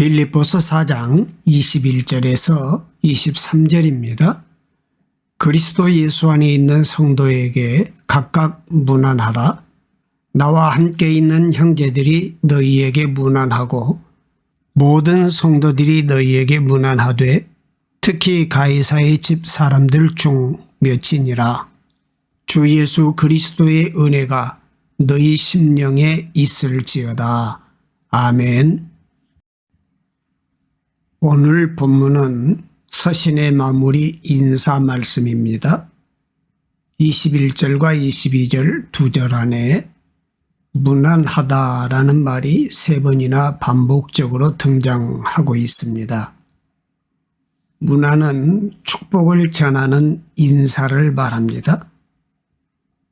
빌립보서 4장 21절에서 23절입니다. 그리스도 예수 안에 있는 성도에게 각각 문안하라. 나와 함께 있는 형제들이 너희에게 문안하고 모든 성도들이 너희에게 문안하되 특히 가이사의 집 사람들 중 몇이니라. 주 예수 그리스도의 은혜가 너희 심령에 있을지어다. 아멘. 오늘 본문은 서신의 마무리 인사 말씀입니다. 21절과 22절 두 절 안에 문안하다라는 말이 세 번이나 반복적으로 등장하고 있습니다. 문안은 축복을 전하는 인사를 말합니다.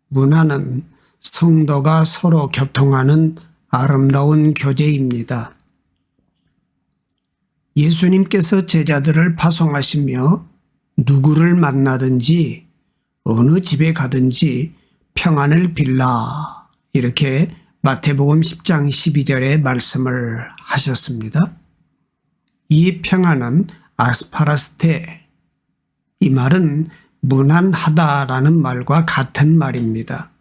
문안은 성도가 서로 교통하는 아름다운 교제입니다. 예수님께서 제자들을 파송하시며 누구를 만나든지 어느 집에 가든지 평안을 빌라 이렇게 마태복음 10장 12절에 말씀을 하셨습니다. 이 평안은 아스파라스테, 이 말은 문안하다라는 말과 같은 말입니다.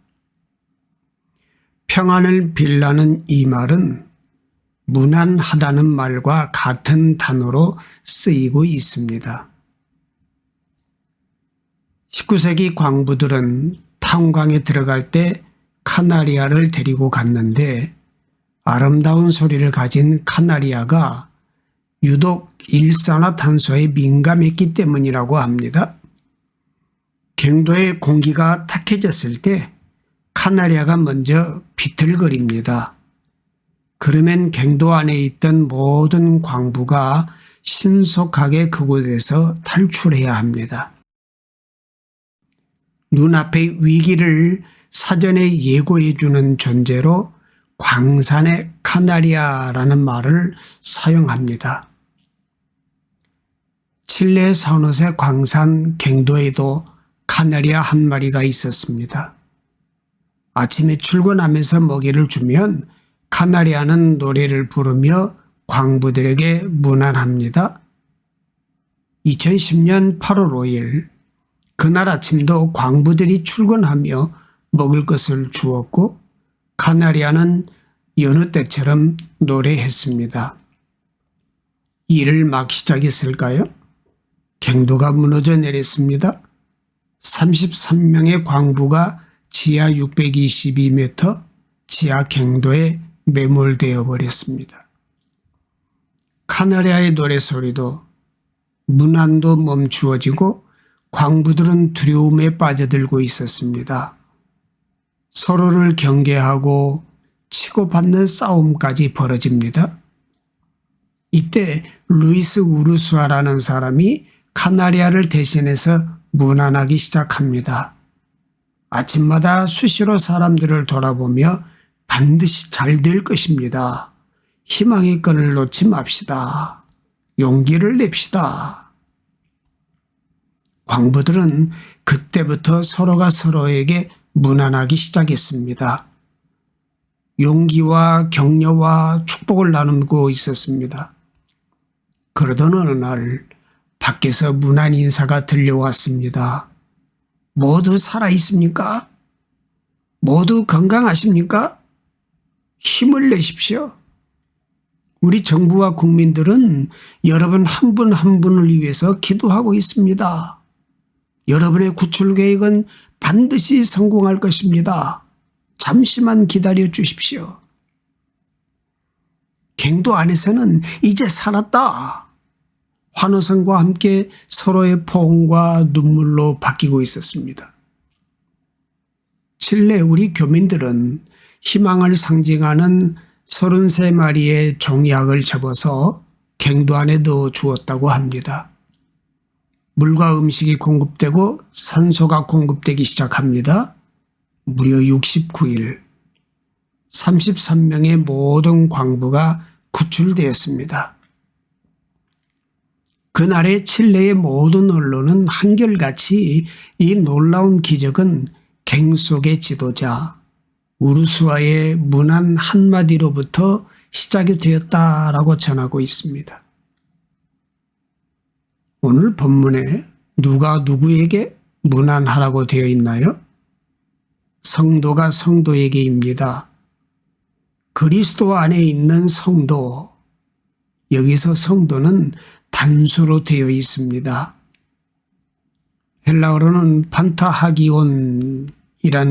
평안을 빌라는 이 말은 문안하다는 말과 같은 단어로 쓰이고 있습니다. 19세기 광부들은 탄광에 들어갈 때 카나리아를 데리고 갔는데 아름다운 소리를 가진 카나리아가 유독 일산화탄소에 민감했기 때문이라고 합니다. 갱도의 공기가 탁해졌을 때 카나리아가 먼저 비틀거립니다. 그러면 갱도 안에 있던 모든 광부가 신속하게 그곳에서 탈출해야 합니다. 눈앞의 위기를 사전에 예고해 주는 존재로 광산의 카나리아라는 말을 사용합니다. 칠레 산호세 광산 갱도에도 카나리아 한 마리가 있었습니다. 아침에 출근하면서 먹이를 주면 카나리아는 노래를 부르며 광부들에게 문안합니다. 2010년 8월 5일 그날 아침도 광부들이 출근하며 먹을 것을 주었고 카나리아는 여느 때처럼 노래했습니다. 일을 막 시작했을까요? 갱도가 무너져 내렸습니다. 33명의 광부가 지하 622m 지하 갱도에 매몰되어 버렸습니다. 카나리아의 노래소리도 문안도 멈추어지고 광부들은 두려움에 빠져들고 있었습니다. 서로를 경계하고 치고받는 싸움까지 벌어집니다. 이때 루이스 우르수아라는 사람이 카나리아를 대신해서 문안하기 시작합니다. 아침마다 수시로 사람들을 돌아보며 반드시 잘 될 것입니다. 희망의 끈을 놓지 맙시다. 용기를 냅시다. 광부들은 그때부터 서로가 서로에게 문안하기 시작했습니다. 용기와 격려와 축복을 나누고 있었습니다. 그러던 어느 날 밖에서 문안 인사가 들려왔습니다. 모두 살아있습니까? 모두 건강하십니까? 힘을 내십시오. 우리 정부와 국민들은 여러분 한 분 한 분을 위해서 기도하고 있습니다. 여러분의 구출 계획은 반드시 성공할 것입니다. 잠시만 기다려 주십시오. 갱도 안에서는 이제 살았다. 환호성과 함께 서로의 포옹과 눈물로 바뀌고 있었습니다. 칠레 우리 교민들은 희망을 상징하는 33마리의 종약을 접어서 갱도 안에 넣어 주었다고 합니다. 물과 음식이 공급되고 산소가 공급되기 시작합니다. 무려 69일 33명의 모든 광부가 구출되었습니다. 그날의 칠레의 모든 언론은 한결같이 이 놀라운 기적은 갱 속의 지도자 우르수아의 문안 한마디로부터 시작이 되었다라고 전하고 있습니다. 오늘 본문에 누가 누구에게 문안하라고 되어 있나요? 성도가 성도에게입니다. 그리스도 안에 있는 성도, 여기서 성도는 단수로 되어 있습니다. 헬라어로는 판타하기온이란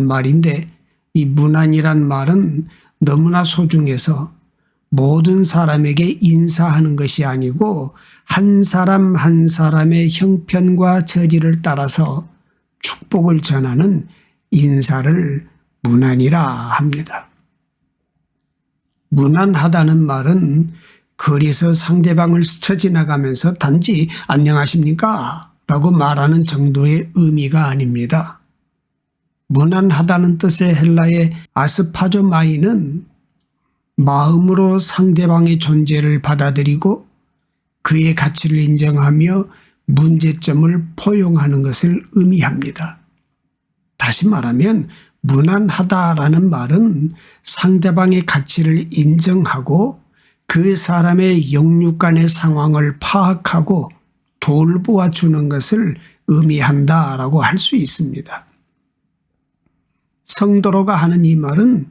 말인데 이 문안이란 말은 너무나 소중해서 모든 사람에게 인사하는 것이 아니고 한 사람 한 사람의 형편과 처지를 따라서 축복을 전하는 인사를 문안이라 합니다. 문안하다는 말은 거리에서 상대방을 스쳐 지나가면서 단지 안녕하십니까? 라고 말하는 정도의 의미가 아닙니다. 문안하다는 뜻의 헬라의 아스파조마이는 마음으로 상대방의 존재를 받아들이고 그의 가치를 인정하며 문제점을 포용하는 것을 의미합니다. 다시 말하면 문안하다라는 말은 상대방의 가치를 인정하고 그 사람의 영육간의 상황을 파악하고 돌보아 주는 것을 의미한다라고 할 수 있습니다. 성도로가 하는 이 말은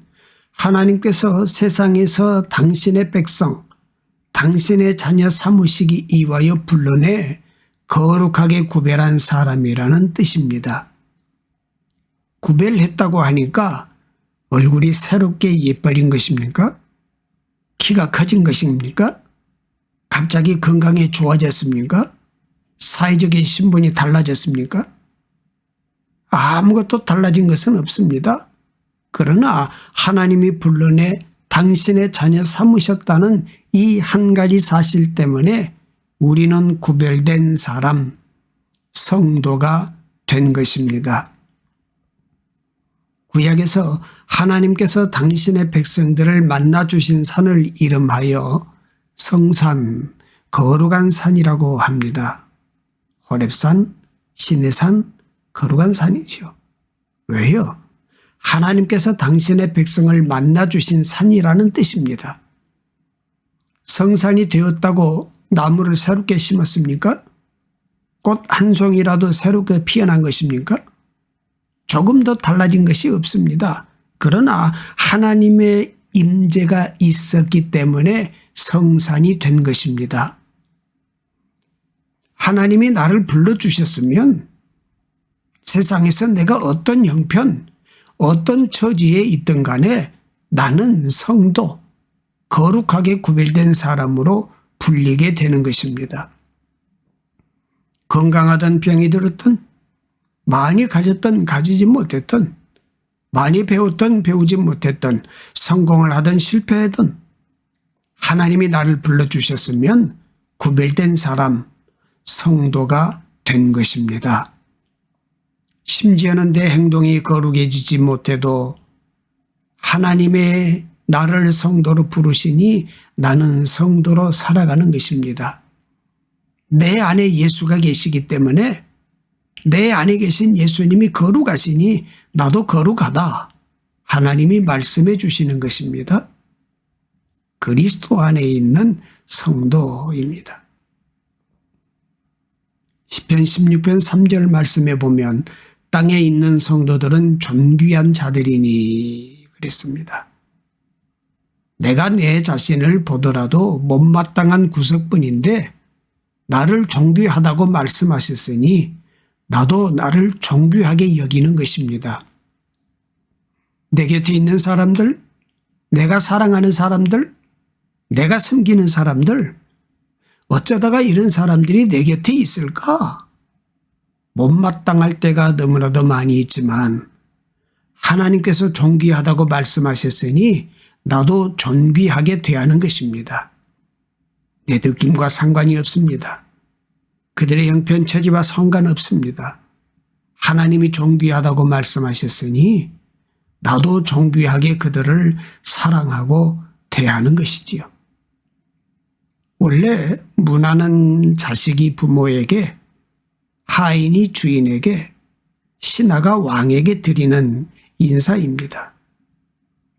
하나님께서 세상에서 당신의 백성, 당신의 자녀 삼으시기 위하여 불러내 거룩하게 구별한 사람이라는 뜻입니다. 구별했다고 하니까 얼굴이 새롭게 예뻐진 것입니까? 키가 커진 것입니까? 갑자기 건강이 좋아졌습니까? 사회적인 신분이 달라졌습니까? 아무것도 달라진 것은 없습니다. 그러나 하나님이 불러내 당신의 자녀 삼으셨다는 이 한 가지 사실 때문에 우리는 구별된 사람, 성도가 된 것입니다. 구약에서 하나님께서 당신의 백성들을 만나주신 산을 이름하여 성산, 거룩한 산이라고 합니다. 호렙산, 시내산, 거룩한 산이죠. 왜요? 하나님께서 당신의 백성을 만나주신 산이라는 뜻입니다. 성산이 되었다고 나무를 새롭게 심었습니까? 꽃 한 송이라도 새롭게 피어난 것입니까? 조금 더 달라진 것이 없습니다. 그러나 하나님의 임재가 있었기 때문에 성산이 된 것입니다. 하나님이 나를 불러주셨으면 세상에서 내가 어떤 형편, 어떤 처지에 있든 간에 나는 성도, 거룩하게 구별된 사람으로 불리게 되는 것입니다. 건강하던 병이 들었던, 많이 가졌던 가지지 못했던, 많이 배웠던 배우지 못했던, 성공을 하던 실패하던 하나님이 나를 불러주셨으면 구별된 사람, 성도가 된 것입니다. 심지어는 내 행동이 거룩해지지 못해도 하나님의 나를 성도로 부르시니 나는 성도로 살아가는 것입니다. 내 안에 예수가 계시기 때문에 내 안에 계신 예수님이 거룩하시니 나도 거룩하다. 하나님이 말씀해 주시는 것입니다. 그리스도 안에 있는 성도입니다. 시편 16편 3절 말씀에 보면 땅에 있는 성도들은 존귀한 자들이니 그랬습니다. 내가 내 자신을 보더라도 못마땅한 구석뿐인데 나를 존귀하다고 말씀하셨으니 나도 나를 존귀하게 여기는 것입니다. 내 곁에 있는 사람들, 내가 사랑하는 사람들, 내가 섬기는 사람들, 어쩌다가 이런 사람들이 내 곁에 있을까? 못마땅할 때가 너무나도 많이 있지만 하나님께서 존귀하다고 말씀하셨으니 나도 존귀하게 대하는 것입니다. 내 느낌과 상관이 없습니다. 그들의 형편 처지와 상관없습니다. 하나님이 존귀하다고 말씀하셨으니 나도 존귀하게 그들을 사랑하고 대하는 것이지요. 원래 문화는 자식이 부모에게, 하인이 주인에게, 신하가 왕에게 드리는 인사입니다.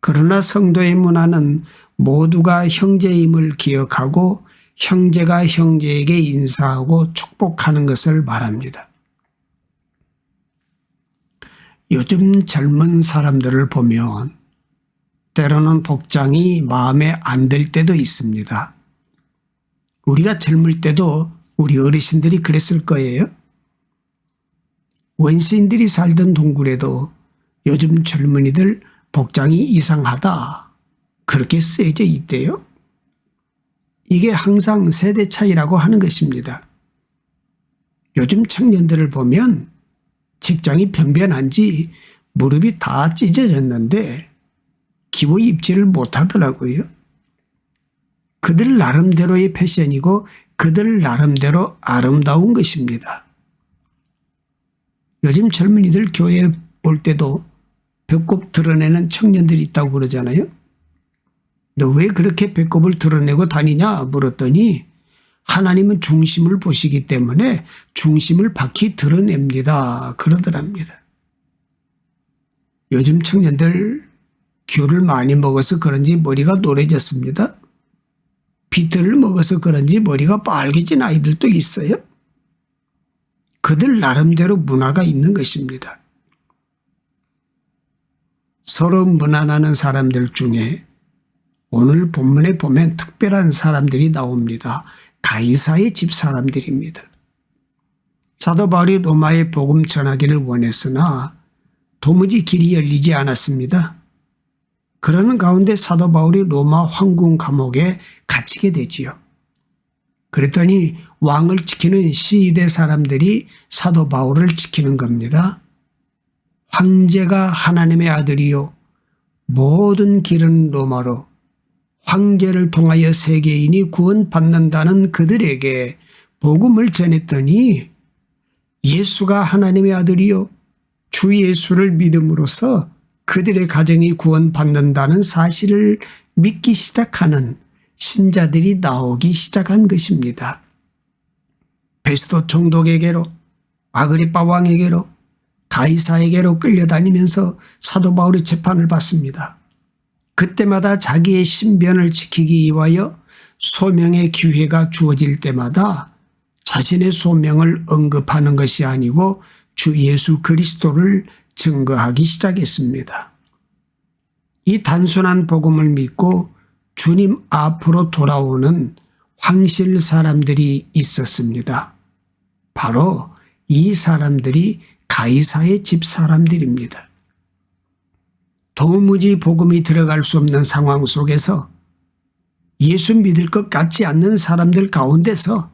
그러나 성도의 문화는 모두가 형제임을 기억하고 형제가 형제에게 인사하고 축복하는 것을 말합니다. 요즘 젊은 사람들을 보면 때로는 복장이 마음에 안 들 때도 있습니다. 우리가 젊을 때도 우리 어르신들이 그랬을 거예요. 원시인들이 살던 동굴에도 요즘 젊은이들 복장이 이상하다, 그렇게 쓰여져 있대요. 이게 항상 세대 차이라고 하는 것입니다. 요즘 청년들을 보면 직장이 변변한 지 무릎이 다 찢어졌는데 기모 입지를 못하더라고요. 그들 나름대로의 패션이고 그들 나름대로 아름다운 것입니다. 요즘 젊은이들 교회에 올 때도 배꼽 드러내는 청년들이 있다고 그러잖아요. 너 왜 그렇게 배꼽을 드러내고 다니냐 물었더니 하나님은 중심을 보시기 때문에 중심을 바퀴 드러냅니다, 그러더랍니다. 요즘 청년들 귤을 많이 먹어서 그런지 머리가 노래졌습니다. 비트를 먹어서 그런지 머리가 빨개진 아이들도 있어요. 그들 나름대로 문화가 있는 것입니다. 서로 무난하는 사람들 중에 오늘 본문에 보면 특별한 사람들이 나옵니다. 가이사의 집 사람들입니다. 사도 바울이 로마에 복음 전하기를 원했으나 도무지 길이 열리지 않았습니다. 그러는 가운데 사도 바울이 로마 황궁 감옥에 갇히게 되지요. 그랬더니 왕을 지키는 시대 사람들이 사도 바울을 지키는 겁니다. 황제가 하나님의 아들이요 모든 길은 로마로 황제를 통하여 세계인이 구원받는다는 그들에게 복음을 전했더니 예수가 하나님의 아들이요 주 예수를 믿음으로써 그들의 가정이 구원받는다는 사실을 믿기 시작하는 신자들이 나오기 시작한 것입니다. 베스도 총독에게로, 아그리빠 왕에게로, 가이사에게로 끌려다니면서 사도 바울이 재판을 받습니다. 그때마다 자기의 신변을 지키기 위하여 소명의 기회가 주어질 때마다 자신의 소명을 언급하는 것이 아니고 주 예수 그리스도를 증거하기 시작했습니다. 이 단순한 복음을 믿고 주님 앞으로 돌아오는 황실 사람들이 있었습니다. 바로 이 사람들이 가이사의 집 사람들입니다. 도무지 복음이 들어갈 수 없는 상황 속에서 예수 믿을 것 같지 않는 사람들 가운데서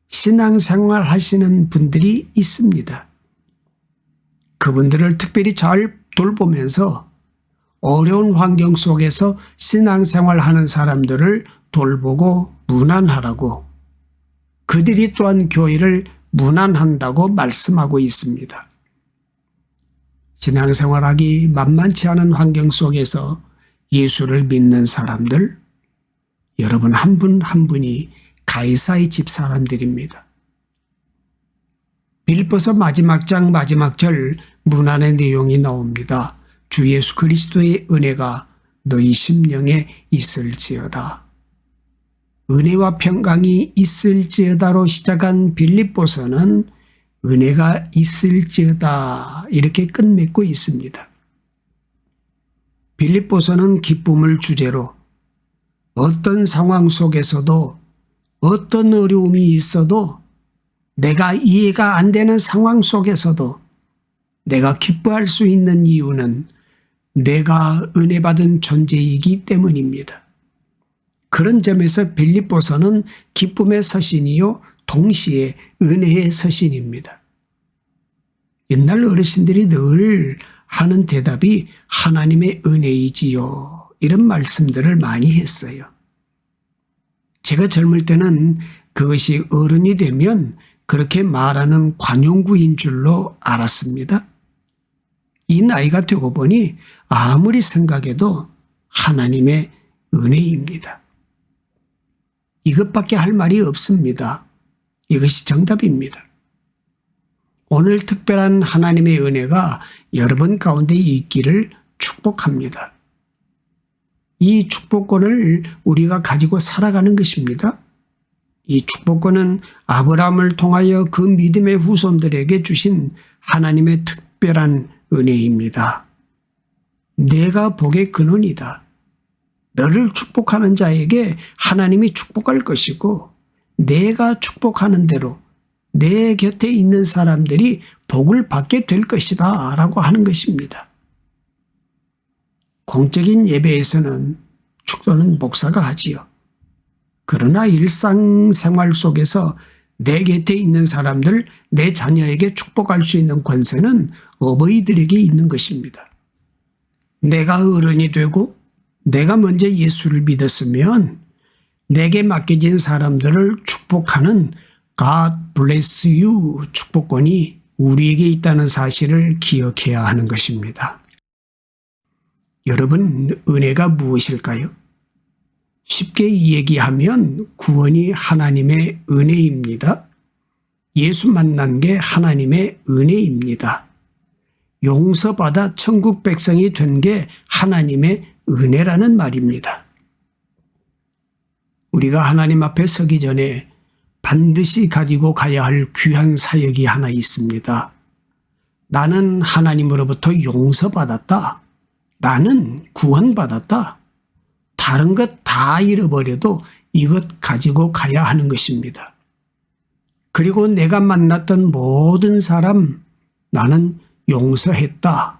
신앙생활 하시는 분들이 있습니다. 그분들을 특별히 잘 돌보면서 어려운 환경 속에서 신앙생활 하는 사람들을 돌보고 문안하라고, 그들이 또한 교회를 문안한다고 말씀하고 있습니다. 신앙생활하기 만만치 않은 환경 속에서 예수를 믿는 사람들, 여러분 한 분 한 분이 가이사의 집 사람들입니다. 빌립보서 마지막 장 마지막 절 문안의 내용이 나옵니다. 주 예수 그리스도의 은혜가 너희 심령에 있을지어다. 은혜와 평강이 있을지어다로 시작한 빌립보서는 은혜가 있을지어다 이렇게 끝맺고 있습니다. 빌립보서는 기쁨을 주제로 어떤 상황 속에서도 어떤 어려움이 있어도 내가 이해가 안 되는 상황 속에서도 내가 기뻐할 수 있는 이유는 내가 은혜 받은 존재이기 때문입니다. 그런 점에서 빌립보서는 기쁨의 서신이요 동시에 은혜의 서신입니다. 옛날 어르신들이 늘 하는 대답이 하나님의 은혜이지요, 이런 말씀들을 많이 했어요. 제가 젊을 때는 그것이 어른이 되면 그렇게 말하는 관용구인 줄로 알았습니다. 이 나이가 되고 보니 아무리 생각해도 하나님의 은혜입니다. 이것밖에 할 말이 없습니다. 이것이 정답입니다. 오늘 특별한 하나님의 은혜가 여러분 가운데 있기를 축복합니다. 이 축복권을 우리가 가지고 살아가는 것입니다. 이 축복권은 아브라함을 통하여 그 믿음의 후손들에게 주신 하나님의 특별한 은혜입니다. 내가 복의 근원이다. 너를 축복하는 자에게 하나님이 축복할 것이고 내가 축복하는 대로 내 곁에 있는 사람들이 복을 받게 될 것이다 라고 하는 것입니다. 공적인 예배에서는 축도는 목사가 하지요. 그러나 일상생활 속에서 내 곁에 있는 사람들, 내 자녀에게 축복할 수 있는 권세는 어버이들에게 있는 것입니다. 내가 어른이 되고 내가 먼저 예수를 믿었으면 내게 맡겨진 사람들을 축복하는 God bless you 축복권이 우리에게 있다는 사실을 기억해야 하는 것입니다. 여러분, 은혜가 무엇일까요? 쉽게 얘기하면 구원이 하나님의 은혜입니다. 예수 만난 게 하나님의 은혜입니다. 용서받아 천국 백성이 된 게 하나님의 은혜라는 말입니다. 우리가 하나님 앞에 서기 전에 반드시 가지고 가야 할 귀한 사역이 하나 있습니다. 나는 하나님으로부터 용서받았다. 나는 구원받았다. 다른 것 다 잃어버려도 이것 가지고 가야 하는 것입니다. 그리고 내가 만났던 모든 사람 나는 용서했다.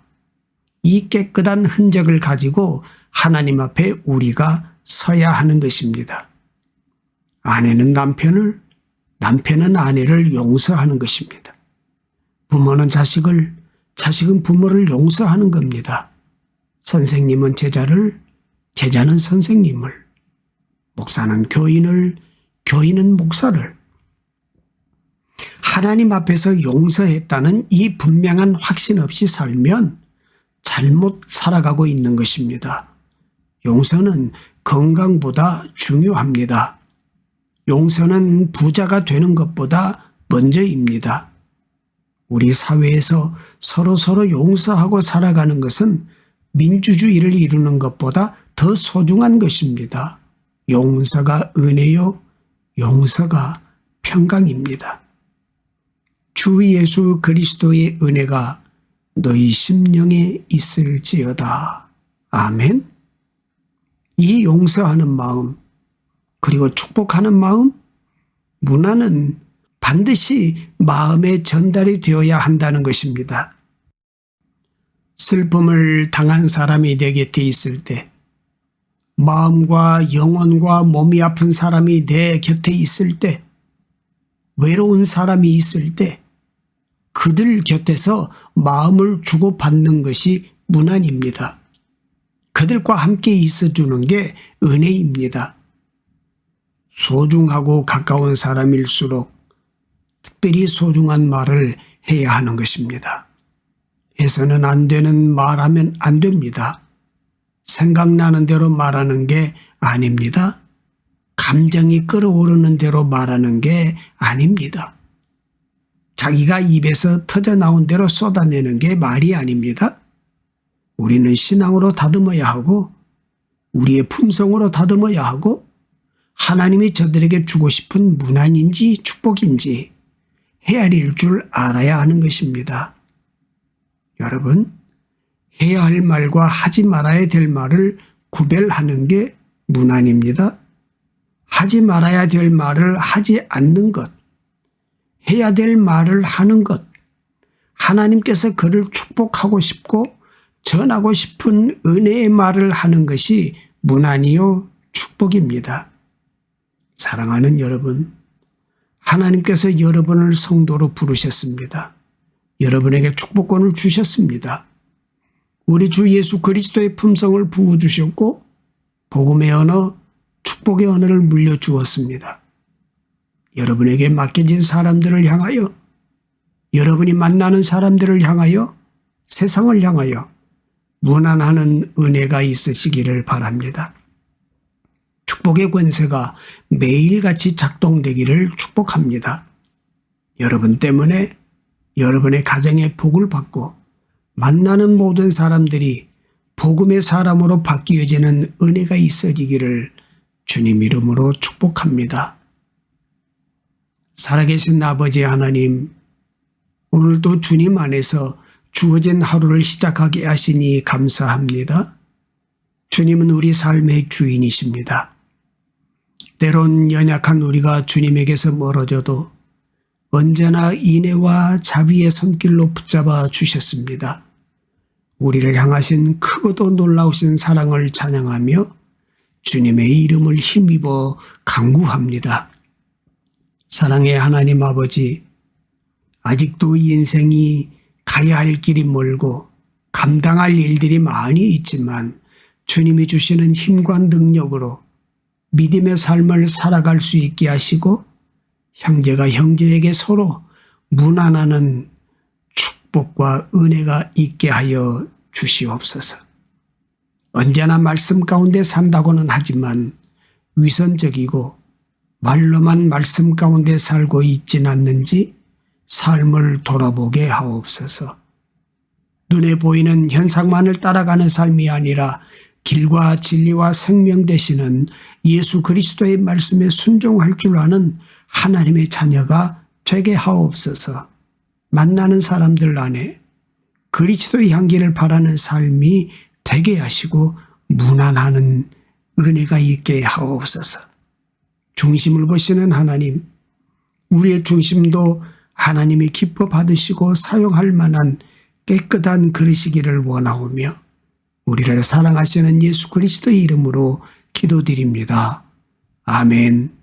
이 깨끗한 흔적을 가지고 하나님 앞에 우리가 서야 하는 것입니다. 아내는 남편을, 남편은 아내를 용서하는 것입니다. 부모는 자식을, 자식은 부모를 용서하는 겁니다. 선생님은 제자를, 제자는 선생님을, 목사는 교인을, 교인은 목사를. 하나님 앞에서 용서했다는 이 분명한 확신 없이 살면 잘못 살아가고 있는 것입니다. 용서는 건강보다 중요합니다. 용서는 부자가 되는 것보다 먼저입니다. 우리 사회에서 서로 용서하고 살아가는 것은 민주주의를 이루는 것보다 더 소중한 것입니다. 용서가 은혜요, 용서가 평강입니다. 주 예수 그리스도의 은혜가 너희 심령에 있을지어다. 아멘. 이 용서하는 마음, 그리고 축복하는 마음, 문화는 반드시 마음에 전달이 되어야 한다는 것입니다. 슬픔을 당한 사람이 내 곁에 있을 때, 마음과 영혼과 몸이 아픈 사람이 내 곁에 있을 때, 외로운 사람이 있을 때, 그들 곁에서 마음을 주고받는 것이 문안입니다. 그들과 함께 있어주는 게 은혜입니다. 소중하고 가까운 사람일수록 특별히 소중한 말을 해야 하는 것입니다. 해서는 안 되는 말하면 안 됩니다. 생각나는 대로 말하는 게 아닙니다. 감정이 끓어오르는 대로 말하는 게 아닙니다. 자기가 입에서 터져나온 대로 쏟아내는 게 말이 아닙니다. 우리는 신앙으로 다듬어야 하고 우리의 품성으로 다듬어야 하고 하나님이 저들에게 주고 싶은 문안인지 축복인지 헤아릴 줄 알아야 하는 것입니다. 여러분, 해야 할 말과 하지 말아야 될 말을 구별하는 게 문안입니다. 하지 말아야 될 말을 하지 않는 것, 해야 될 말을 하는 것, 하나님께서 그를 축복하고 싶고 전하고 싶은 은혜의 말을 하는 것이 문안이요 축복입니다. 사랑하는 여러분, 하나님께서 여러분을 성도로 부르셨습니다. 여러분에게 축복권을 주셨습니다. 우리 주 예수 그리스도의 품성을 부어주셨고 복음의 언어, 축복의 언어를 물려주었습니다. 여러분에게 맡겨진 사람들을 향하여, 여러분이 만나는 사람들을 향하여, 세상을 향하여 무난하는 은혜가 있으시기를 바랍니다. 축복의 권세가 매일같이 작동되기를 축복합니다. 여러분 때문에 여러분의 가정에 복을 받고 만나는 모든 사람들이 복음의 사람으로 바뀌어지는 은혜가 있어지기를 주님 이름으로 축복합니다. 살아계신 아버지 하나님, 오늘도 주님 안에서 주어진 하루를 시작하게 하시니 감사합니다. 주님은 우리 삶의 주인이십니다. 때론 연약한 우리가 주님에게서 멀어져도 언제나 인애와 자비의 손길로 붙잡아 주셨습니다. 우리를 향하신 크고도 놀라우신 사랑을 찬양하며 주님의 이름을 힘입어 간구합니다. 사랑의 하나님 아버지, 아직도 인생이 가야 할 길이 멀고 감당할 일들이 많이 있지만 주님이 주시는 힘과 능력으로 믿음의 삶을 살아갈 수 있게 하시고 형제가 형제에게 서로 무난하는 축복과 은혜가 있게 하여 주시옵소서. 언제나 말씀 가운데 산다고는 하지만 위선적이고 말로만 말씀 가운데 살고 있진 않는지 삶을 돌아보게 하옵소서. 눈에 보이는 현상만을 따라가는 삶이 아니라 길과 진리와 생명 되시는 예수 그리스도의 말씀에 순종할 줄 아는 하나님의 자녀가 되게 하옵소서. 만나는 사람들 안에 그리스도의 향기를 바라는 삶이 되게 하시고 무난하는 은혜가 있게 하옵소서. 중심을 보시는 하나님, 우리의 중심도 하나님이 기뻐 받으시고 사용할 만한 깨끗한 그릇이기를 원하오며 우리를 사랑하시는 예수 그리스도의 이름으로 기도드립니다. 아멘.